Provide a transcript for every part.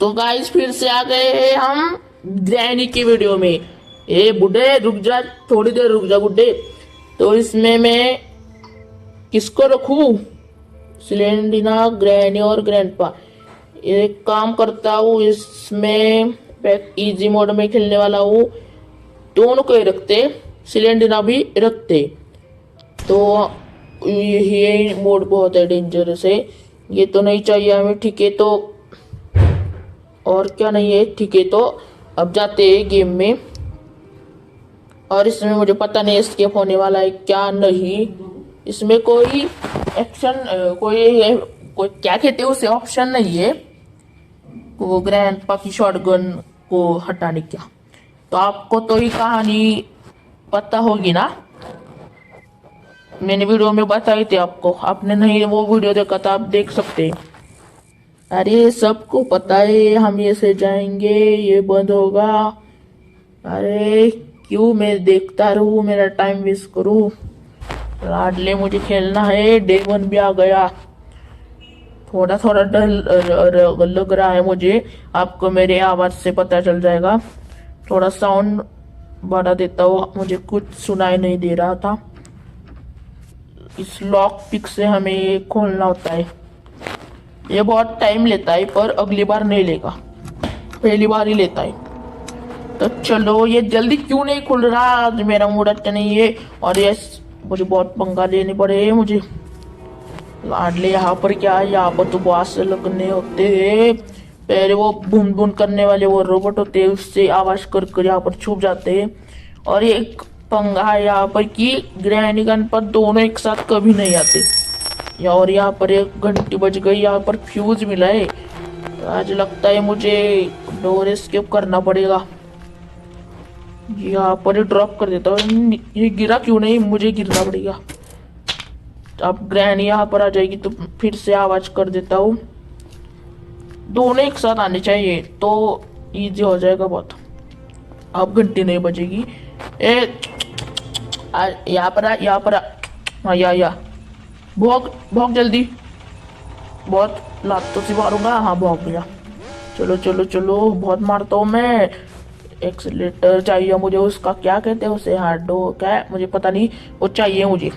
तो गाइस फिर से आ गए हैं हम ग्रैनी की वीडियो में। ए बुड्ढे रुक जा, थोड़ी देर रुक जा बुड्ढे। तो इसमें मैं किसको रखूं? सिलेंडिना, ग्रैनी और ग्रैंडपा। एक काम करता हूँ, इसमें इजी मोड में खेलने वाला हूँ, दोनों को ही रखते, सिलेंडिना भी रखते। तो ये मोड बहुत है डेंजरस है, ये तो नहीं चाहिए हमें। ठीक है, तो और क्या नहीं है। ठीक है, तो अब जाते हैं गेम में। और इसमें मुझे पता नहीं एस्केप होने वाला है क्या नहीं। इसमें कोई एक्शन, कोई क्या कहते हैं उसे, ऑप्शन नहीं है वो ग्रैंडपा की शॉटगन को हटाने का। तो आपको तो ये कहानी पता होगी ना, मैंने वीडियो में बताई थी आपको। आपने नहीं वो वीडियो देखा था, आप देख सकते हैं। अरे सबको पता है हम ये से जाएंगे, ये बंद होगा। अरे क्यों मैं देखता रहूं, मेरा टाइम वेस्ट करूं? लाडले मुझे खेलना है। डे 1 भी आ गया। थोड़ा थोड़ा डर लग रहा है मुझे, आपको मेरे आवाज से पता चल जाएगा। थोड़ा साउंड बढ़ा देता हूँ, मुझे कुछ सुनाई नहीं दे रहा था। इस लॉक पिक से हमें ये खोलना होता है। ये बहुत टाइम लेता है, पर अगली बार नहीं लेगा, पहली बार ही लेता है। तो चलो, ये जल्दी क्यों नहीं खुल रहा? आज मेरा मूड अच्छा नहीं है और ये मुझे बहुत पंगा लेने पड़े मुझे। लाडले यहाँ पर क्या है? यहाँ पर तो बास लगने होते हैं। पहले वो बूम बूम करने वाले वो रोबोट होते हैं, उससे आवाज कर कर यहाँ पर छुप जाते हैं। और एक पंगा है यहाँ पर कि ग्रैनी गन पर दोनों एक साथ कभी नहीं आते। और यहाँ पर एक घंटी बज गई, यहाँ पर फ्यूज मिला है। आज लगता है मुझे डोर एस्केप करना पड़ेगा। यहाँ पर ड्रॉप कर देता हूँ। ये गिरा क्यों नहीं? मुझे गिरना पड़ेगा। अब ग्रैनी यहाँ पर आ जाएगी तो फिर से आवाज कर देता हूँ। दोनों एक साथ आने चाहिए तो इजी हो जाएगा बहुत। अब घंटी नहीं बजेगी। ए यहाँ पर आ, यहाँ पर आ। हाँ, या भोग भोग जल्दी, बहुत लातों से मारूंगा। हाँ, भोग गया। चलो चलो चलो, बहुत मारता हूँ मैं। एक्सीलेटर चाहिए मुझे, उसका क्या कहते हैं उसे, हार्डो क्या है मुझे पता नहीं, वो चाहिए मुझे।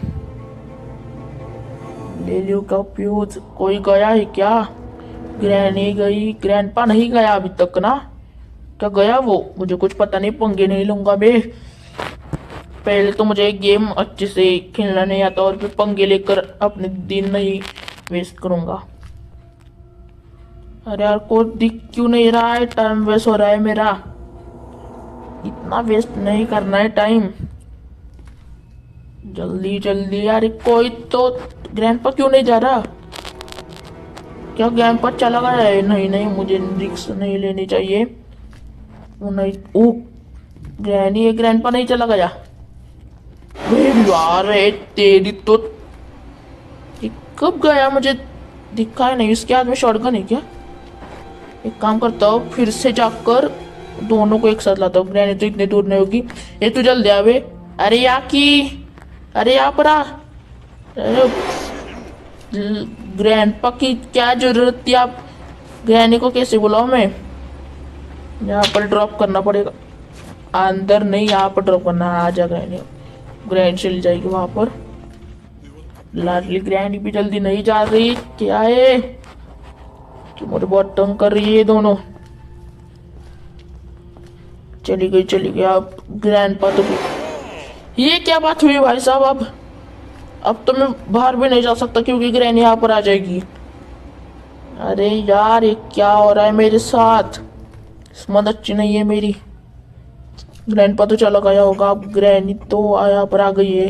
ले लियो का फ्यूज। कोई गया है क्या? ग्रैनी गई, ग्रैंडपा नहीं गया अभी तक ना? क्या गया वो? मुझे कुछ पता नहीं, पंगे नहीं लूंगा मैं। पहले तो मुझे गेम अच्छे से खेलना नहीं आता और फिर पंगे लेकर अपने दिन नहीं वेस्ट करूंगा। अरे यार, को दिख क्यों नहीं रहा है? टाइम वेस्ट हो रहा है मेरा। इतना वेस्ट नहीं करना है टाइम। जल्दी जल्दी यार, कोई तो। ग्रैंडपा क्यों नहीं जा रहा? क्या ग्रैंडपा चला गया है? नहीं नहीं, मुझे रिस्क नहीं लेनी चाहिए। वो नहीं, ओ ग्रैनी है, ग्रैंडपा नहीं चला गया। यार तेरी तो, ये कब गया? मुझे दिखा नहीं। इसके हाथ में शॉटगन है क्या? एक काम करता हूँ, फिर से जाकर दोनों को एक साथ लाता हूँ। ग्रैनी तो इतने दूर नहीं होगी। ये तू जल्दी आवे। अरे अरे यहाँ पर आ। अरे ग्रैंडपा की क्या जरूरत थी? आप ग्रैनी को कैसे बुलाऊं मैं? यहाँ पर ड्रॉप करना पड़ेगा। अंदर नहीं, यहाँ पर ड्रॉप करना। आ जा ग्रैनी, ग्रैनी चली जाएगी वहां पर। लाडली ग्रैनी भी जल्दी नहीं जा रही। क्या है कि मुझे बहुत तंग कर रही है दोनों। चली गई। अब ग्रैंडपा तो ये क्या बात हुई भाई साहब? अब तो मैं बाहर भी नहीं जा सकता क्योंकि ग्रैनी यहाँ पर आ जाएगी। अरे यार, ये क्या हो रहा है मेरे साथ? किस्मत अच्छी नहीं है मेरी। ग्रैंडपा तो चला गया होगा, अब ग्रैनी तो यहाँ पर आ गई है।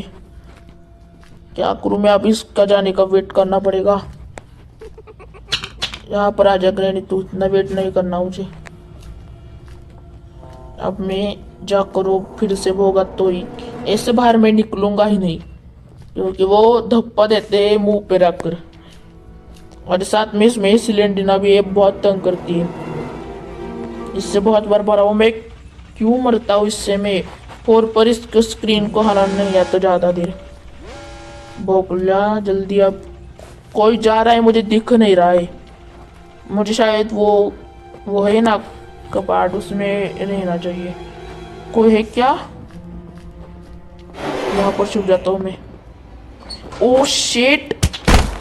क्या करूं मैं? अब इसका जाने का वेट करना पड़ेगा। यहाँ पर आ जा ग्रैनी, तू इतना वेट नहीं करना मुझे। अब मैं जा करो फिर से होगा तो ही, ऐसे बाहर मैं निकलूंगा ही नहीं क्योंकि वो धप्पा देते हैं मुंह पे रखकर। और साथ में इसमें सिलेंडिना भी है, बहुत तंग करती है। इससे बहुत बार भरा हूँ मैं, क्यों मरता हूँ इससे मैं। 4 पर इसको स्क्रीन को हलाना नहीं आता ज्यादा देर। भोगला जल्दी। अब कोई जा रहा है, मुझे दिख नहीं रहा है। मुझे शायद वो वो है ना कबाड़, उसमें रहना चाहिए। कोई है क्या? यहाँ पर छुप जाता हूँ मैं। ओ शिट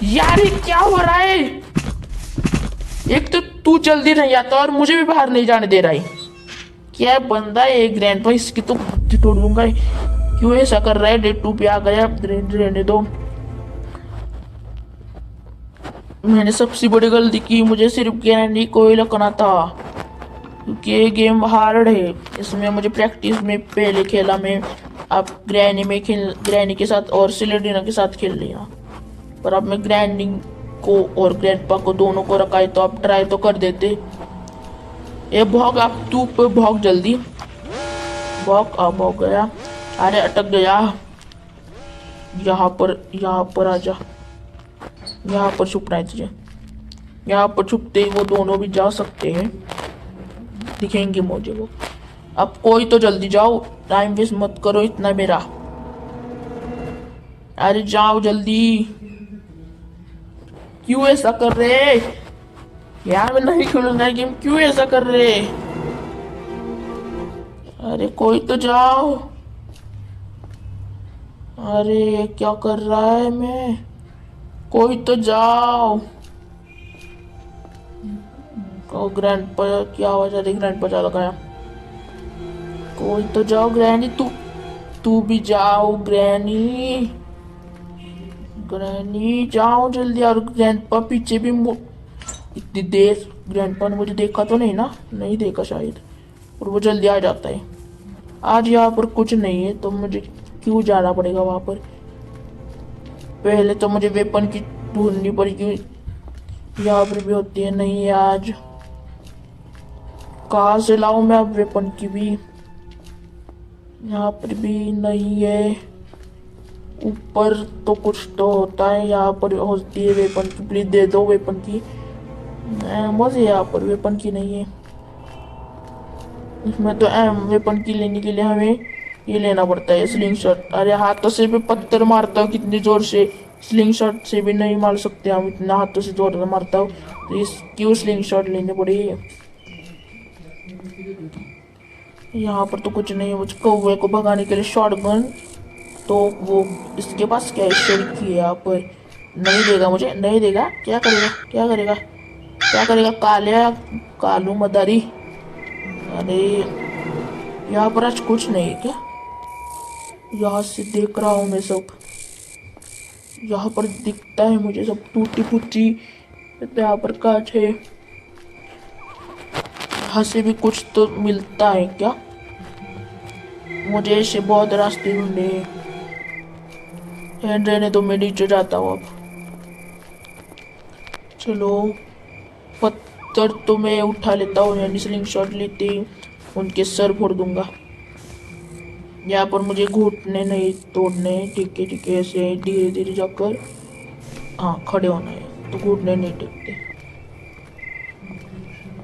यार, ये क्या हो रहा है? एक तो तू जल्दी नहीं आता और मुझे भी बाहर नहीं जाने दे रहा है। क्या बंदा है ये ग्रैंडपा, इसकी तो बुद्धि तोड़ दूंगा। क्यों ऐसा कर रहा है? डे 2 पे आ गया, रहने दो। मैंने सबसे बड़ी गलती की, मुझे सिर्फ ग्रैनी को ही रखना था क्योंकि ये गेम हार्ड है। इसमें मुझे प्रैक्टिस में पहले खेला मैं, अब ग्रैनी के साथ और सिलेंडर के साथ खेल लिया। पर अब मैं ग्रैनी को और ग्रैंडपा को दोनों को रखा है, तो आप ट्राई तो कर देते। ये भौग, आप तू पे भौग जल्दी भौग। अब हो गया। अरे अटक गया। यहाँ पर आजा। यहाँ पर छुपना है तुझे। यहाँ पर छुपते ही वो दोनों भी जा सकते हैं, दिखेंगे मुझे वो। अब कोई तो जल्दी जाओ, टाइम वेस्ट मत करो इतना मेरा। अरे जाओ जल्दी। क्यों ऐसा कर रहे? यार मैं नहीं खेलूंगा गेम, क्यों ऐसा कर रहे? अरे कोई तो जाओ। अरे क्या कर रहा है मैं? कोई तो जाओ। ग्रैंडपा की आवाज आ रही, ग्रैंडपा चला गया। कोई तो जाओ ग्रैनी, तू भी जाओ ग्रैनी। ग्रैनी जाओ जल्दी। और ग्रैंडपा पीछे भी इतनी देर ग्रैंडपा ने मुझे देखा तो नहीं ना? नहीं देखा शायद, और वो जल्दी आ जाता है। आज यहाँ पर कुछ नहीं है तो मुझे क्यों जाना पड़ेगा वहां पर? पहले तो मुझे वेपन की ढूंढनी पड़ेगी। यहाँ पर भी होती है नहीं है आज। कहाँ से लाऊं मैं अब वेपन की भी? यहाँ पर भी नहीं है। ऊपर तो कुछ तो होता है, यहाँ पर होती है वेपन की। प्लीज दे दो वेपन की। बस यहाँ पर वेपन की नहीं है। इसमें तो वेपन की लेने के लिए हमें ये लेना पड़ता है, स्लिंग शॉट। अरे हाथों से भी पत्थर मारता हूँ कितनी जोर से, स्लिंग शॉट से भी नहीं मार सकते हम, इतना हाथों से जोर से मारता हूँ। तो इस क्यों स्लिंग शॉट लेने पड़ी? यहाँ पर तो कुछ नहीं है। मुझे कौवे को भगाने के लिए शॉटगन, तो वो इसके पास क्या की है यहाँ पर? नहीं देगा मुझे, नहीं देगा। क्या करेगा, क्या करेगा, क्या करेगा? कालू मदारी। अरे यहाँ पर आज कुछ नहीं है क्या? यहाँ से देख रहा हूँ मैं सब। यहाँ पर दिखता है मुझे सब टूटी फूटी। यहाँ पर कांच है। यहाँ से भी कुछ तो मिलता है क्या? मुझे ऐसे बहुत रास्ते ढूंढे हैं। रहने तो मैं नीचे जाता हूँ अब। चलो पत्थर तो मैं उठा लेता हूँ, यानी स्लिंग शॉट लेते ही उनके सर फोड़ दूंगा। यहाँ पर मुझे घुटने नहीं तोड़ने। ठीक है ऐसे धीरे धीरे जाकर, हाँ खड़े होना है तो घुटने नहीं टेकते।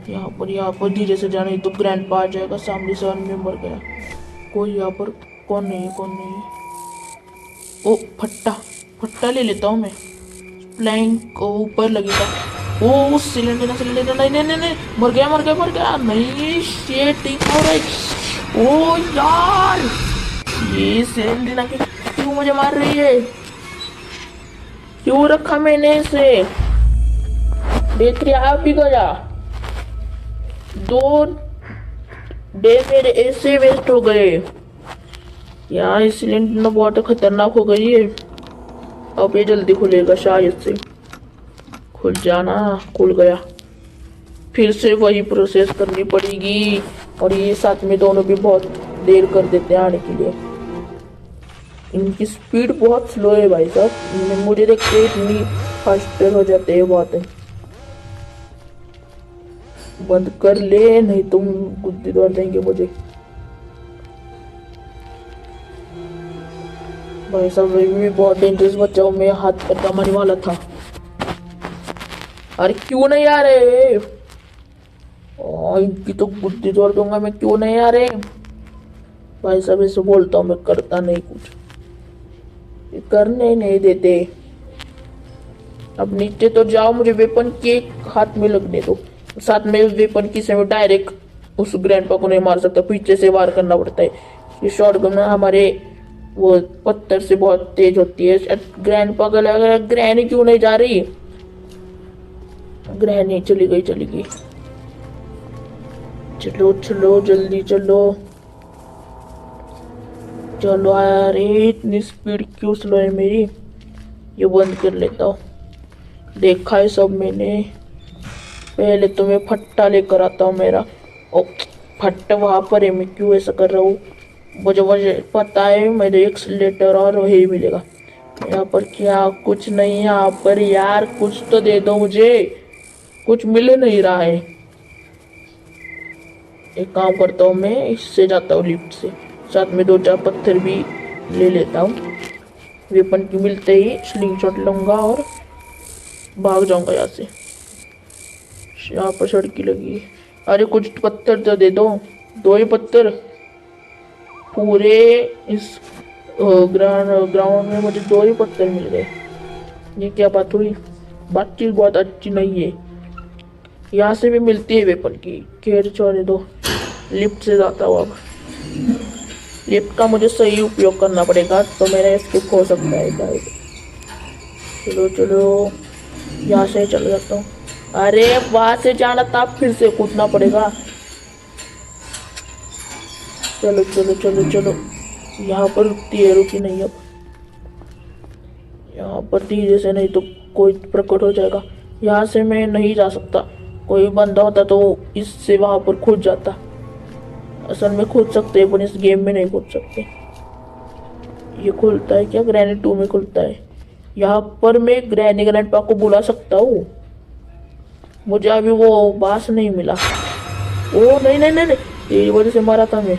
यहाँ पर धीरे से जाना, तो ग्रैंडपा आ जाएगा सामने से। में मर गया कोई यहाँ पर। कौन नहीं है, कौन नहीं है? ओ फट्टा ले लेता हूँ मैं। प्लैंक को ऊपर लगेगा। ओ सिलेंडर नहीं, मर गया नहीं। शेट ओ यार, ये सिलेंडर के क्यों मुझे मार रही है? क्यों रखा मैंने इसे? डे 3 आप भी गया। 2 डे मेरे ऐसे वेस्ट हो गए यार। इस सिलेंडर बहुत खतरनाक हो गई है। अब ये जल्दी खुलेगा शायद से। खुल जाना, खुल गया। फिर से वही प्रोसेस करनी पड़ेगी। और ये साथ में दोनों भी बहुत देर कर देते हैं आने के लिए। इनकी स्पीड बहुत स्लो है भाई साहब। मुझे देखते इतनी फास्टर हो जाते हैं बहुत है। बंद कर ले, नहीं तुम गुद्दी दौड़ देंगे मुझे। भाई साहब भी बहुत डेंजरस बच्चा हूँ मैं, हाथ पर कमाने वाला था। अरे क्यों नहीं आ रहे? इनकी तो गुद्दी तोड़ दूंगा मैं। क्यों नहीं आ रहे? भाई साहब ऐसे बोलता हूँ मैं, करता नहीं कुछ, करने नहीं देते। अब नीचे तो जाओ, मुझे वेपन के हाथ में लगने दो। साथ में वेपन की से डायरेक्ट उस ग्रैंडपा को नहीं मार सकता, पीछे से वार करना पड़ता है। ये शॉटगन हमारे वो पत्थर से बहुत तेज होती है। ग्रैंडपा का लग रहा है ग्रैनी क्यों नहीं जा रही? ग्रैनी चली गई चली गई। चलो चलो जल्दी चलो चलो यार, इतनी स्पीड क्यों स्लो है मेरी? ये बंद कर लेता हूँ। देखा है सब मैंने। पहले तो मैं फट्टा लेकर आता हूँ मेरा। ओ फट्टा वहां पर है, मैं क्यों ऐसा कर रहा हूँ? मुझे पता है मुझे एक्सीलेटर और वही मिलेगा। यहाँ पर क्या कुछ नहीं है यहाँ पर यार? कुछ तो दे दो मुझे, कुछ मिल नहीं रहा है। एक काम करता हूँ, मैं इससे जाता हूँ लिफ्ट से, साथ में 2-4 पत्थर भी ले लेता हूँ। वेपन की मिलते ही स्लिंग शॉट लूंगा और भाग जाऊंगा यहाँ से। यहाँ पर सड़की लगी है। अरे कुछ पत्थर तो दे दो, 2 ही पत्थर पूरे इस ग्राउंड में मुझे 2 ही पत्थर मिल गए। ये क्या बात हुई? बातचीत बहुत अच्छी नहीं है। यहाँ से भी मिलती है वेपन की, खैर छोड़ने दो। लिफ्ट से जाता हूँ अब। लिफ्ट का मुझे सही उपयोग करना पड़ेगा तो मेरा एस्केप हो सकता है शायद। चलो चलो यहाँ से चल जाता हूँ। अरे वहां से जाना था, फिर से कूदना पड़ेगा। चलो चलो चलो चलो, यहाँ पर रुकती है, रुकी नहीं अब। यहाँ पर धीरे से, नहीं तो कोई प्रकट हो जाएगा। यहाँ से मैं नहीं जा सकता, कोई बंदा होता तो इससे वहां पर कूद जाता। असल में कूद सकते हैं पर इस गेम में नहीं कूद सकते। ये खुलता है क्या? ग्रैनी 2 में खुलता है। यहाँ पर मैं ग्रैनी ग्रैंडपा को बुला सकता हूँ। मुझे अभी वो बास नहीं मिला। ओ नहीं नहीं नहीं, नहीं। तेरी वजह से मारा था मैं,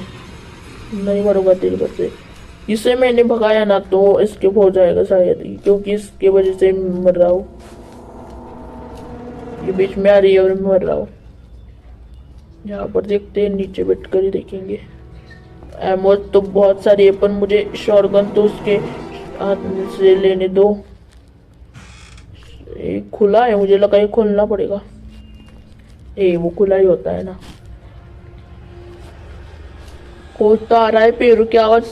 नहीं मरूंगा तेरी वजह से। इसे मैंने भगाया ना तो एस्केप हो जाएगा शायद, क्योंकि इसके वजह से मर रहा हूँ। ये बीच में आ रही है और मैं मर रहा हूँ। यहाँ पर देखते हैं, नीचे बैठ कर ही देखेंगे। एमो तो बहुत सारी है पर मुझे शॉटगन तो उसके हाथ से लेने दो। एक खुला है, मुझे लगा ये खोलना पड़ेगा। वो खुला ही होता है ना। कोई तो आ रहा है, पैरों की आवाज,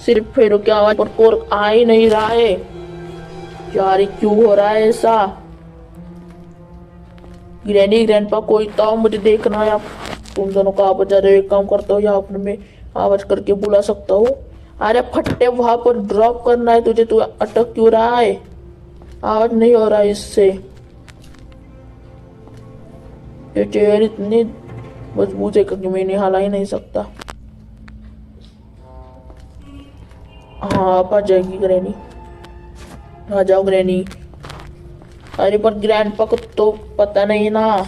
सिर्फ पैरों की आवाज पर कोई आ ही नहीं रहा है यार। क्यों हो रहा है ऐसा? ग्रैनी ग्रैंडपा कोई तो मुझे देखना है। आप तुम दोनों कहाँ पर जा रहे हो? एक काम करता हूँ, यहाँ पर मैं आवाज करके बुला सकता हूँ। अरे फट्टे वहां पर ड्रॉप करना है तुझे, तू अटक क्यों रहा है? आवाज नहीं हो रहा है इससे। ये चेयर इतनी मजबूत है कि मैं हिला ही नहीं सकता। हाँ आप आ जाएगी ग्रैनी, आ जाओ ग्रैनी। अरे पर ग्रैंडपा को तो पता नहीं ना।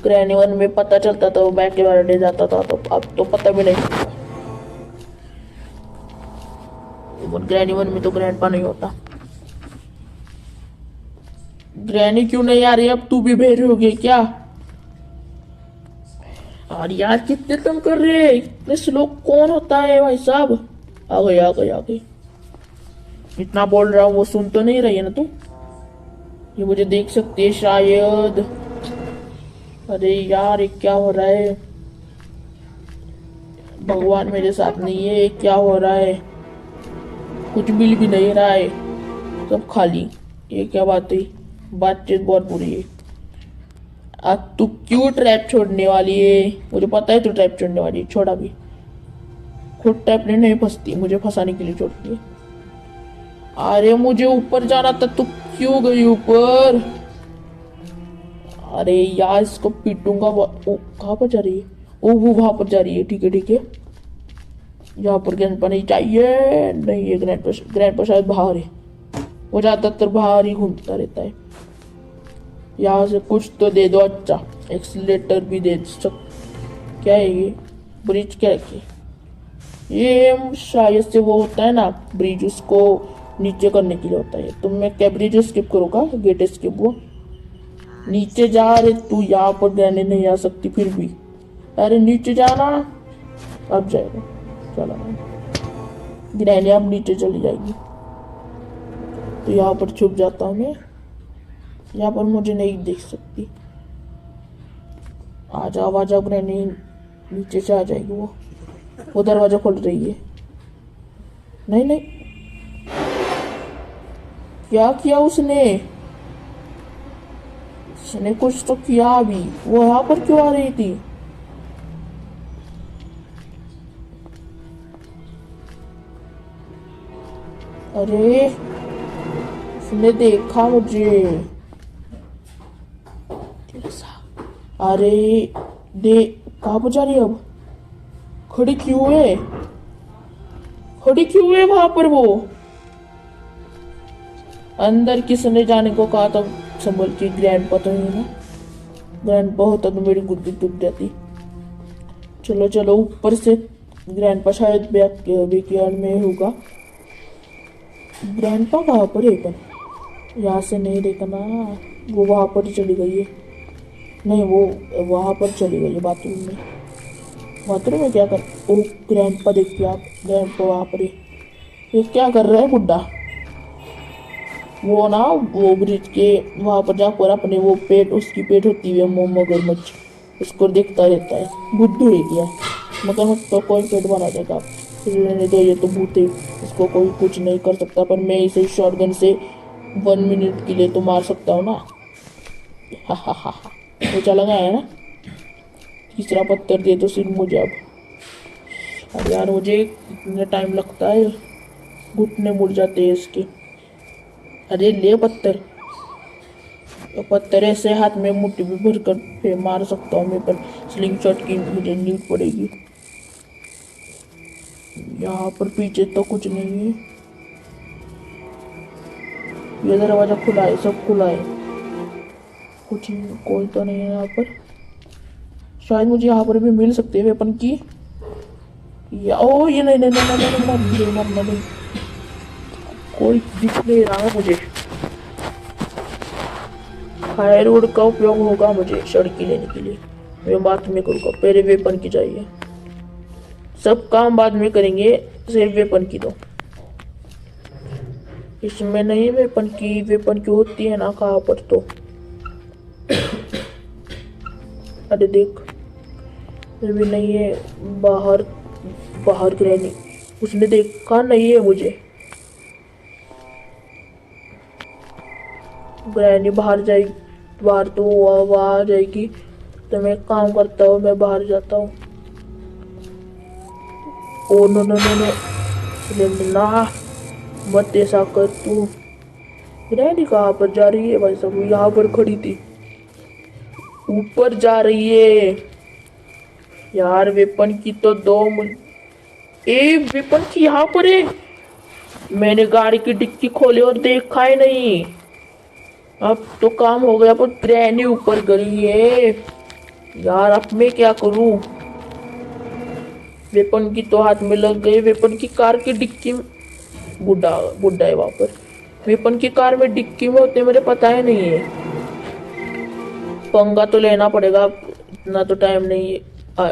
ग्रैनी 1 में पता चलता तो बैकयार्ड जाता था, तो अब तो पता भी नहीं चलता। ग्रैनी 1 में तो ग्रैंडपा नहीं होता। ग्रैनी क्यों नहीं आ रही? अब तू भी भेज होगी क्या? और यार कितने तुम कर रहे हैं? इतने स्लो कौन होता है भाई साहब? आ गई आ गई आ गई। इतना बोल रहा हूँ, वो सुन तो नहीं रही है ना तू? ये मुझे देख सकती है शायद। अरे यार ये क्या हो रहा है? भगवान मेरे साथ नहीं है, क्या हो रहा है? कुछ मिल भी नहीं रहा है, सब खाली। ये क्या बात है? बातचीत बहुत बुरी है। अब तू क्यों ट्रैप छोड़ने वाली है? मुझे पता है तू ट्रैप छोड़ने वाली है, छोड़ा भी। खुद ट्रैप ने नहीं फंसती, मुझे फंसाने के लिए छोड़ती है। अरे मुझे ऊपर जाना था, तू क्यों गई ऊपर? अरे यार इसको पीटूंगा। कहाँ पर जा रही है? वो वहां पर जा रही है। ठीक है ठीक है, यहाँ पर ग्रैंडपा नहीं चाहिए। नहीं है ग्रैंडपा शायद बाहर है, वो ज्यादातर बाहर ही घूमता रहता है। यहाँ से कुछ तो दे दो। अच्छा एक्सीलेटर भी दे सक। क्या है ये? ब्रिज क्या रखी? ये शायद से वो होता है ना ब्रिज, उसको नीचे करने के लिए होता है। तो मैं क्या ब्रिज स्किप करूँगा? Gate skip. वो नीचे जा रहे तू, यहाँ पर जाने नहीं आ सकती फिर भी। अरे नीचे जाना। अब जाएगा, चला ग्रैनी अब नीचे चली जाएगी। तो यहाँ पर छुप जाता हूँ मैं, यहाँ पर मुझे नहीं देख सकती। आजा आवाजा ग्रैनी, नीचे से आ जाएगी वो दरवाजा खोल रही है। नहीं नहीं, क्या किया उसने कुछ तो किया। अभी वो यहाँ पर क्यों आ रही थी? अरे उसने देखा मुझे। अरे दे, कहाँ पर जा रही है अब? खड़ी क्यों है वहां पर? वो अंदर किसने जाने को कहा था? संभल की ग्रैंडपा तो नहीं ना? ग्रैंडपा होता तो मेरी गुद्दी टूट जाती। चलो चलो ऊपर से। ग्रैंडपा शायद बैकयार्ड में होगा। ग्रैंडपा कहाँ पर है? पर यहाँ से नहीं देखना। वो वहां पर चली गई है। नहीं, वो वहां पर चली गई है बाथरूम में। बाथरूम में क्या कर? ओ ग्रैंडपा, देखिए आप, ग्रैंडपा वहां पर है। ये क्या कर रहा है बुड्ढा? वो ना, वो ब्रिज के वहां पर जाकर अपने वो पेट, उसकी पेट होती है मगरमच्छ, उसको देखता रहता है। बुद्धू है क्या? मगरमच्छ तो कोई पेट बना देगा। रहने दो, ये तो भूत है, इसको कोई कुछ नहीं कर सकता। पर मैं इसे शॉटगन से 1 मिनट के लिए तो मार सकता हूँ ना। हा हा हा हा, वो चला गया है ना। तीसरा पत्थर दे दो सिर्फ मुझे अब। अरे यार, मुझे इतना टाइम लगता है, घुटने मुड़ जाते हैं इसके। अरे ले पत्थर। तो पत्थर ऐसे हाथ में मुट्ठी में भर कर फिर मार सकता हूँ मैं, पर स्लिंग शॉट की मुझे नीड पड़ेगी। यहाँ पर पीछे तो कुछ नहीं है। ये दरवाजा खुला है, सब खुला है। कुछ कोई तो नहीं है यहाँ पर। शायद मुझे यहाँ पर भी मिल सकते हैं वेपन की। या ओ ये नहीं नहीं नहीं नहीं नहीं मरना नहीं। कोई दिख नहीं रहा मुझे। फायरवुड का उपयोग होगा मुझे सड़की लेने के लिए। मैं बाद में करूँगा, पहले वेपन की चाहिए। सब काम बाद में करेंगे, सिर्फ वेपन की दो। इसमें नहीं वेपन की होती है ना कहाँ पर तो। अरे देख, फिर भी नहीं है। बाहर ग्रैनी, उसने देखा नहीं है मुझे। ग्रैनी बाहर जाएगी, बाहर तो वहाँ आ जाएगी। तो मैं काम करता हूँ, मैं बाहर जाता हूँ। Oh no no no no ना, मत ऐसा कर तू। ग्रैनी कहाँ पर जा रही है भाई साहब? यहाँ पर खड़ी थी, ऊपर जा रही है यार। वेपन की तो दो वेपन की यहाँ पर है। मैंने गाड़ी की डिक्की खोली और देखा ही नहीं। अब तो काम हो गया, पर ग्रैनी ऊपर गई है यार। अब मैं क्या करूं? वेपन की तो हाथ में लग गई। वेपन की कार की डिक्की, बुड्ढा बुड्ढा है वहां पर। वेपन की कार में डिक्की में होते मुझे पता ही नहीं है। पंगा तो लेना पड़ेगा, इतना तो टाइम नहीं है। आ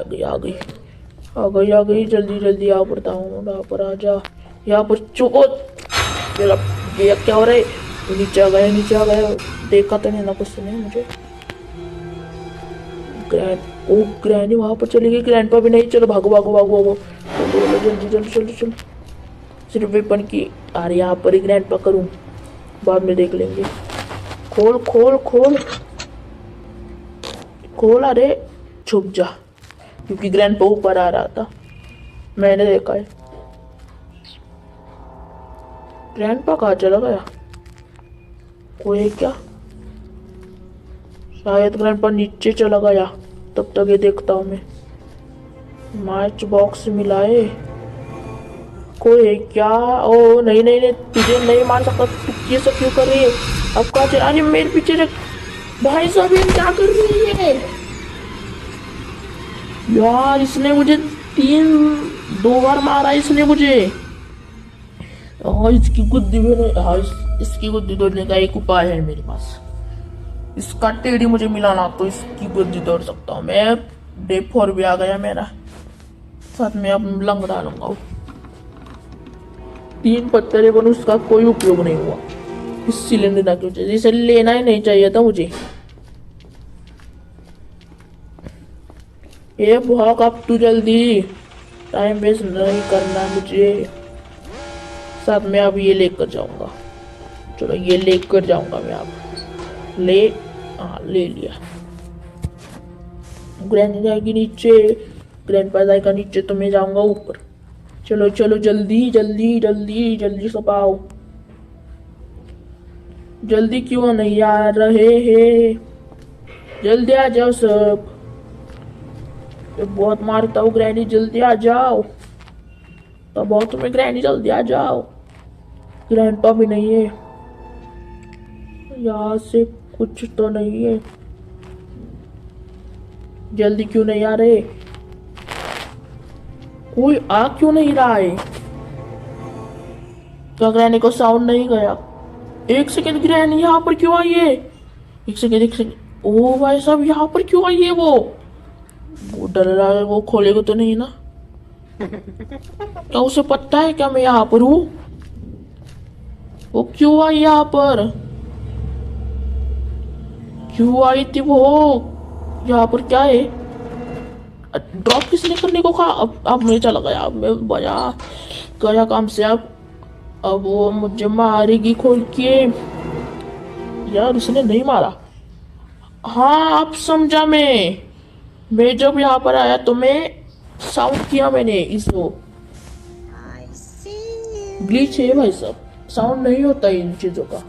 गई जल्दी जल्दी आ पड़ता हूँ। यहाँ पर आ जा, यहाँ पर चुको। ये क्या हो रहा है? नीचे आ गया। देखा तो नहीं ना कुछ नहीं मुझे। ग्रैनी वहां पर चली गई। ग्रैंडपा भी नहीं। चलो भागो जल्दी। सिर्फ वेपन की। अरे यहाँ पर ही ग्रैंडपा करूँ, बाद में देख लेंगे। खोल। अरे छुप जा, क्योंकि ग्रैंडपा ऊपर आ रहा था, मैंने देखा है। ग्रैंडपा कहाँ चला गया? कोई है क्या? शायद ग्रैंडपा नीचे चला गया। तब तक ये देखता हूँ मैं। मैच बॉक्स मिला है। कोई है क्या? ओ नहीं, तुझे नहीं मार सकता। तू ये सब क्यों कर रही है? अब कहाँ चला? अरे मेरे पीछे भाई साहब, ये क्या कर रही है यार? इसने मुझे 2 बार मारा इसने मुझे। इसकी गुद्दी भी नहीं। इसकी गुद्दी तोड़ने का एक उपाय है मेरे पास। इसका टेढ़ी मुझे मिलाना, तो इसकी गुद्दी तोड़ सकता हूँ मैं। डे 4 भी आ गया मेरा, साथ में अब लंग डालूंगा। 3 पत्थर है, पर उसका कोई उपयोग नहीं हुआ इस सिलेंडर की वजह से। इसे लेना ही नहीं चाहिए था मुझे। ये भाग अब तू जल्दी, टाइम वेस्ट नहीं करना मुझे। साथ में अब ये लेकर जाऊंगा, चलो ये लेकर जाऊंगा मैं अब। हाँ ले लिया। ग्रैंड जाएगी नीचे, ग्रैंडपा जाएगा नीचे, तो मैं जाऊंगा ऊपर। चलो चलो जल्दी जल्दी जल्दी जल्दी सब आओ। जल्दी क्यों नहीं आ रहे हैं? जल्दी आ जाओ सब। ये बहुत मारता हूँ ग्रैनी, जल्दी आ जाओ। तो बहुत तुम्हें ग्रैनी, जल्दी आ जाओ। ग्रैंडपा भी नहीं है यहाँ से, कुछ तो नहीं है। जल्दी क्यों नहीं आ रहे? कोई आ क्यों नहीं रहा है? क्या ग्रैनी को साउंड नहीं गया? एक सेकंड, ग्रैनी यहाँ पर क्यों आई है? एक सेकंड एक सेकंड। ओ भाई साहब, यहाँ पर क्यों आई है वो डर रहा है, वो खोलेगा तो नहीं ना? क्या उसे पता है क्या मैं यहाँ पर हूँ? वो क्यों आई यहाँ पर? क्यों आई थी वो? यहाँ पर क्या है? ड्रॉप किसने करने को कहा? अब मैं चला गया, अब मैं बजा गया काम से। अब वो मुझे मारेगी खोल के। यार उसने नहीं मारा। हाँ अब समझा मैं जब यहाँ पर आया तो मैं साउंड किया मैंने इसको। ग्लिच है भाई साहब, साउंड नहीं होता इन चीजों का।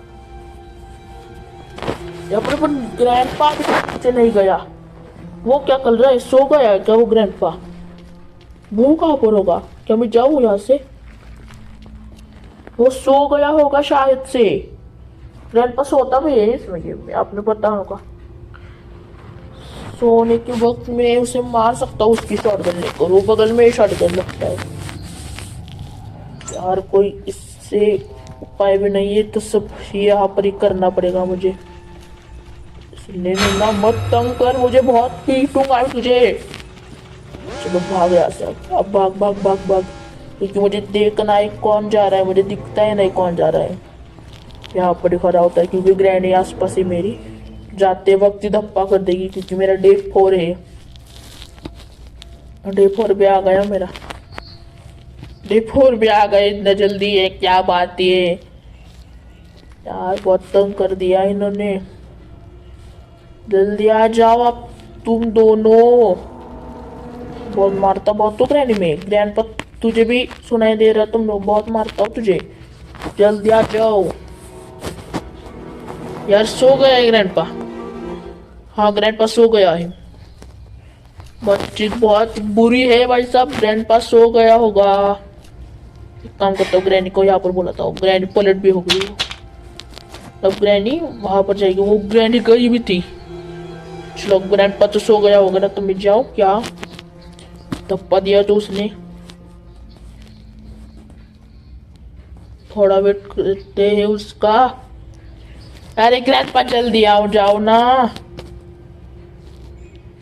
यहाँ पर ग्रैंडपा भी नीचे नहीं गया। वो क्या कर रहा है? सो गया है क्या वो ग्रैंडपा? वो कहाँ पर होगा? क्या मैं जाऊँ यहाँ से? वो सो गया होगा शायद से। ग्रैंडपा सोता भी है इसमें गेम में, आपने पता होगा। सोने के वक्त में उसे मार सकता हूँ उसकी शॉटगन लेकर, वो बगल में शॉटगन लगता है। यार कोई इससे उपाय भी नहीं है, तो सब यहाँ पर ही करना पड़ेगा मुझे। इसलिए ना मत तंग कर मुझे, बहुत पीटूंगा तुझे। चलो भाग यहाँ से, अब भाग भाग भाग भाग, क्योंकि मुझे देखना है कौन जा रहा है, मुझे दिखता है नहीं कौन जा रहा है। यहाँ पर ही खड़ा होता है क्योंकि ग्रैनी आसपास ही मेरी जाते वक्त ही धप्पा कर देगी, क्योंकि मेरा डे 4 है। डे 4 भी आ गया मेरा, डे 4 भी आ गए इतना जल्दी है, क्या बात है यार, बहुत तंग कर दिया इन्होंने। जल्दी आ जाओ अब तुम दोनों। बहुत मारता बहुत तो ग्रैनी में, ग्रैंडपा तुझे भी सुनाई दे रहा, तुम लोग बहुत मारता हो तुझे। जल्दी आ जाओ यार। सो गया है ग्रैंडपा? हाँ ग्रैंडपा सो गया है। बातचीत बहुत बुरी है भाई साहब, ग्रैंडपा सो गया होगा। एक काम करता हूँ, ग्रैनी को यहाँ पर बुलाता हूँ। ग्रैनी पलट भी हो गई, अब ग्रैनी वहां पर जाएगी। वो ग्रैनी गई भी थी। चलो ग्रैंडपा तो सो गया होगा ना, तुम जाओ। क्या धप्पा दिया तो उसने? थोड़ा वेट करते हैं उसका। अरे ग्रैंडपा जल्दी आओ, जाओ ना।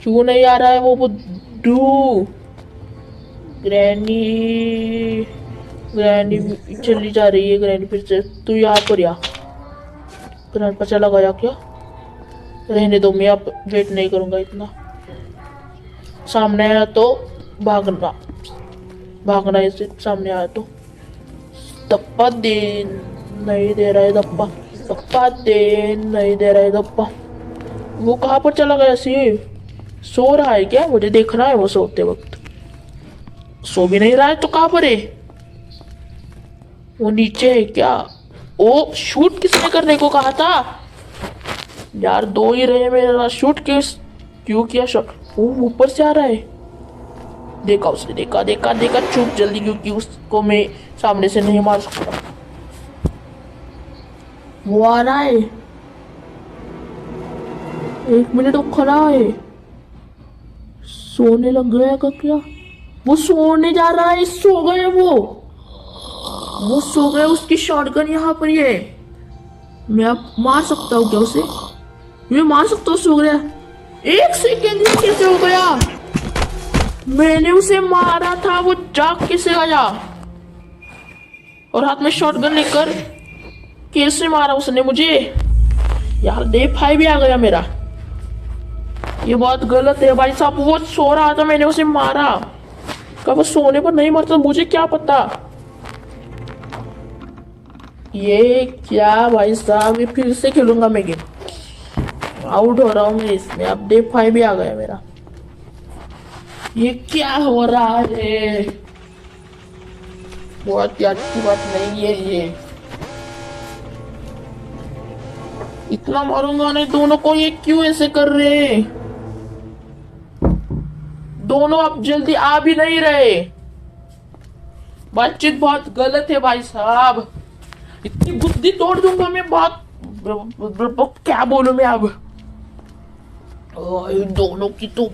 क्यों नहीं आ रहा है वो बुद्धू? ग्रैनी ग्रैनी चली जा रही है। ग्रैनी फिर से तू यहाँ पर या? ग्रैंडपा चला गया क्या? रहने दो, मैं अब वेट नहीं करूंगा इतना। सामने आया तो भागना, भागना ऐसे सामने आया तो। धप्पा दे, नहीं दे रहा है धप्पा। धप्पा दे, नहीं दे रहा है धप्पा। वो कहाँ पर चला गया? सो रहा है क्या? मुझे देखना है वो सोते वक्त। सो भी नहीं रहा है तो कहाँ पर है? वो नीचे है क्या? ओ शूट किसने करने को कहा था यार? दो ही रहे मेरा, शूट क्यों किया शॉट? वो ऊपर से आ रहा है। देखा उसने, देखा देखा देखा। चुप जल्दी, क्योंकि उसको मैं सामने से नहीं मार सकता। वो आ रहा है, 1 मिनट वो खड़ा है। सोने लग गया का क्या? वो सोने जा रहा है, सो गए वो सो गए। उसकी शॉटगन यहाँ पर ही है। मैं अब मार सकता हूँ क्या उसे? मैं मार सकता हूँ। सो गया। 1 सेकेंड कैसे हो गया? मैंने उसे मारा था, वो जाग कैसे गया? और हाथ में शॉटगन लेकर कैसे मारा उसने मुझे? यार डे 5 भी आ गया मेरा। ये बात गलत है भाई साहब, वो सो रहा था, मैंने उसे मारा। कब सोने पर नहीं मरता मुझे क्या पता। ये क्या भाई साहब, ये फिर से खेलूंगा मैं गेम। आउट हो रहा हूँ मैं इसमें, अब डे 5 भी आ गया मेरा। ये क्या हो रहा है, बहुत ही अच्छी बात नहीं है ये। इतना मारूंगा नहीं दोनों को, ये क्यों ऐसे कर रहे हैं दोनों, अब जल्दी आ भी नहीं रहे। बातचीत बहुत गलत है भाई साहब, इतनी बुद्धि तोड़ दूंगा मैं। बहुत क्या बोलूं मैं अब, इन दोनों की तो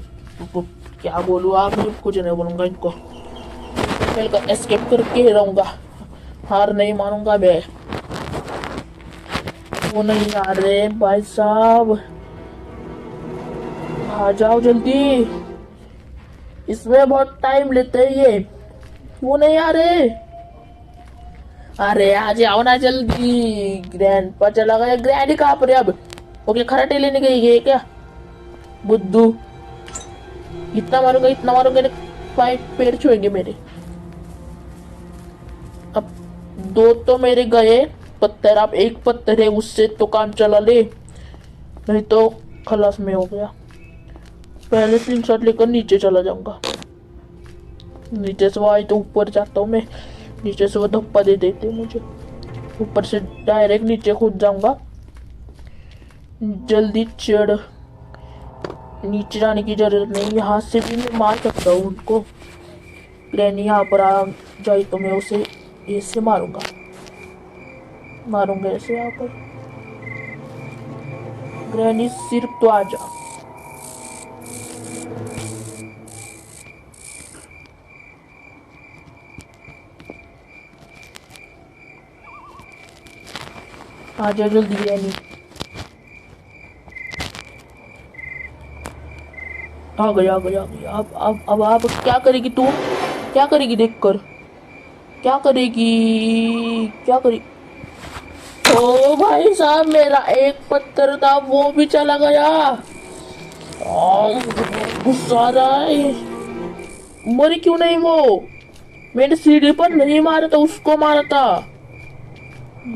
क्या बोलूं। आप मैं कुछ नहीं बोलूंगा इनको, खेलकर एस्केप करके रहूंगा, हार नहीं मानूंगा मैं। वो नहीं आ रहे भाई साहब, आ जाओ जल्दी, इसमें बहुत टाइम लेते हैं ये। वो नहीं आ रहे, अरे आ जाओ ना जल्दी। ग्रैंडपा चला गया, ग्रैंडी कहाँ पर है अब? ओके, खराटे लेने गई है क्या बुद्धू? इतना मारूंगा फाइट पैर छुएंगे मेरे। अब 2 तो मेरे गए पत्थर, अब 1 पत्थर है, उससे तो काम चला ले, नहीं तो खलास में हो गया। पहले स्लिंग शॉट लेकर नीचे चला जाऊंगा, नीचे से वो आई तो ऊपर जाता हूँ मैं, नीचे से वो धप्पा दे देते मुझे, ऊपर से डायरेक्ट नीचे कूद जाऊंगा। जल्दी चढ़, नीचे जाने की जरूरत नहीं, यहाँ से भी मैं मार सकता हूँ उनको। ग्रैनी यहाँ पर आ जाए तो मैं उसे ऐसे मारूंगा ऐसे यहाँ पर। ग्रैनी सिर्फ तो आ जा, आ जा जल्दी ग्रैनी। आ गया। अब आप क्या करेगी तू, क्या करेगी देखकर, क्या करेगी। ओ भाई साहब, मेरा 1 पत्थर था वो भी चला गया। गुस्सा आ रहा है, मरी क्यों नहीं वो? मैंने सीढ़ी पर नहीं मारा था, उसको मारा था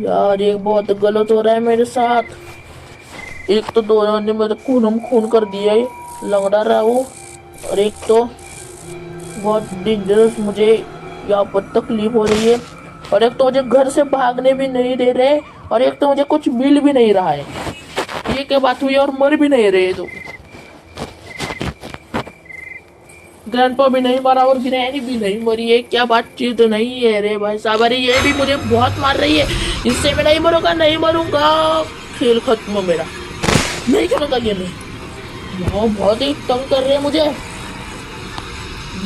यार। ये बहुत गलत हो रहा है मेरे साथ। एक तो दोनों ने मेरे खून कर दिया है, लंगड़ा रहा वो, और एक तो बहुत डेंजरस, मुझे यहाँ पर तकलीफ हो रही है, और एक तो मुझे घर से भागने भी नहीं दे रहे, और एक तो मुझे कुछ मिल भी नहीं रहा है। ये क्या बात हुई, और मर भी नहीं रहे तो। ग्रैंडपा भी नहीं मरा और ग्रैनी भी नहीं मरी है, क्या बातचीत नहीं है रे भाई साहब। अरे ये भी मुझे बहुत मार रही है, इससे मैं नहीं मरूंगा। खेल खत्म मेरा, नहीं खेलूंगा गेम में। वो बहुत ही तंग कर रहे हैं मुझे।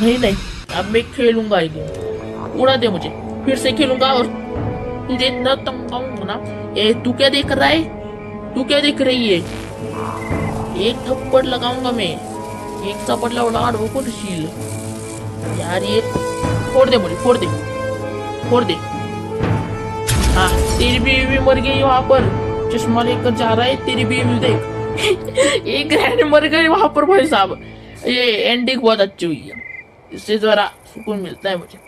नहीं, अब मैं खेलूंगा ही गेम, उड़ा दे मुझे, फिर से खेलूंगा। और तुझे इतना तंग करूंगा ना। ए तू क्या देख रहा है, तू क्या देख रही है? एक थप्पड़ लगाऊंगा मैं, एक थप्पड़ लौड़ा वो शील यार। ये फोड़ दे मुझे, फोड़ दे। हाँ, तेरी बीवी मर गई वहां पर, चश्मा लेकर जा रहा है, तेरी बीवी देख। एक ग्रैंड मर गई वहां पर भाई साहब। ये एंडिंग बहुत अच्छी हुई है, इससे जरा सुकून मिलता है मुझे।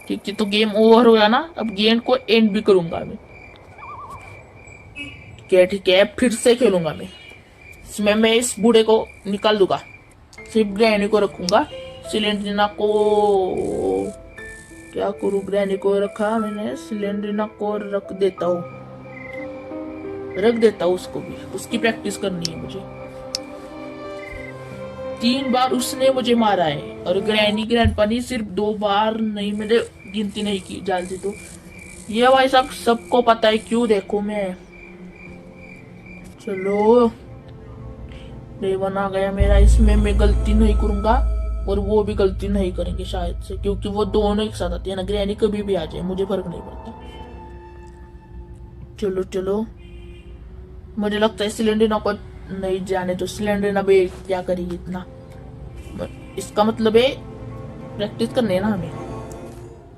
ठीक है, तो गेम ओवर हो गया ना, अब गेम को एंड भी करूंगा मैं। ठीक है, फिर से खेलूंगा मैं इसमें। मैं इस बूढ़े को निकाल दूंगा, सिर्फ ग्रैनी को रखूंगा। सिलेंड्रिना को क्या करूं, ग्रैनी को रखा मैंने, सिलेंड्रिना को रख देता हूँ उसको भी, उसकी प्रैक्टिस करनी है मुझे। 3 बार उसने मुझे मारा है, और ग्रैंडपा ने सिर्फ 2 बार नहीं, मैंने गिनती नहीं की जल्दी। तो ये भाई साहब सबको पता है, क्यों देखो मैं। चलो, रेवन आ गया मेरा, इसमें मैं गलती नहीं करूंगा, और वो भी गलती नहीं करेंगे शायद से, क्योंकि वो दोनों एक साथ आते हैं ना। ग्रैनी कभी भी आ जाए, मुझे फर्क नहीं पड़ता। चलो, मुझे लगता है सिलेंडर को नहीं जाने तो। सिलेंडर भी क्या करेगी इतना, इसका मतलब है प्रैक्टिस करनी है ना हमें।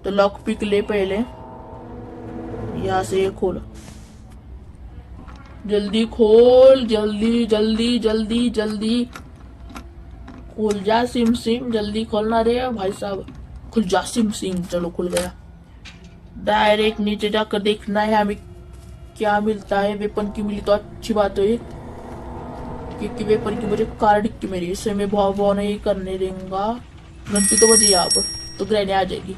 तो लॉक पिक ले पहले, यहाँ से ये खोल, जल्दी खोल, जल्दी जल्दी जल्दी जल्दी खुल जा सिम सिम, जल्दी खोलना रे भाई साहब। खुल जा सिम सिम। चलो खुल गया। डायरेक्ट नीचे जाकर देखना है हमें क्या मिलता है। वेपन की मिली तो अच्छी बात है, क्योंकि वेपन की मुझे कार डिक्की मेरी, इससे मैं भाव भाव नहीं करने देंगा। घंटी तो बजी यहाँ पर, तो ग्रैनी आ जाएगी।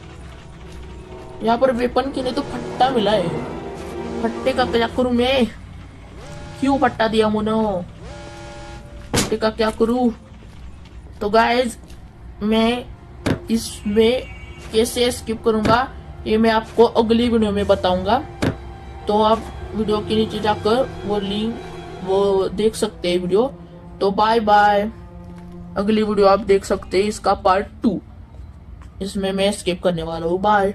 यहाँ पर वेपन के लिए तो फट्टा मिला है। फट्टे का क्या करूं मैं? क्यों फट्टा दिया मुनो? फट्टे का क्या करूं? तो गाइज मैं इसमें कैसे स्किप करूंगा ये मैं आपको अगली वीडियो में बताऊंगा। तो आप वीडियो के नीचे जाकर वो लिंक वो देख सकते हैं वीडियो। तो बाय बाय। अगली वीडियो आप देख सकते हैं इसका पार्ट 2, इसमें मैं स्किप करने वाला हूँ। बाय।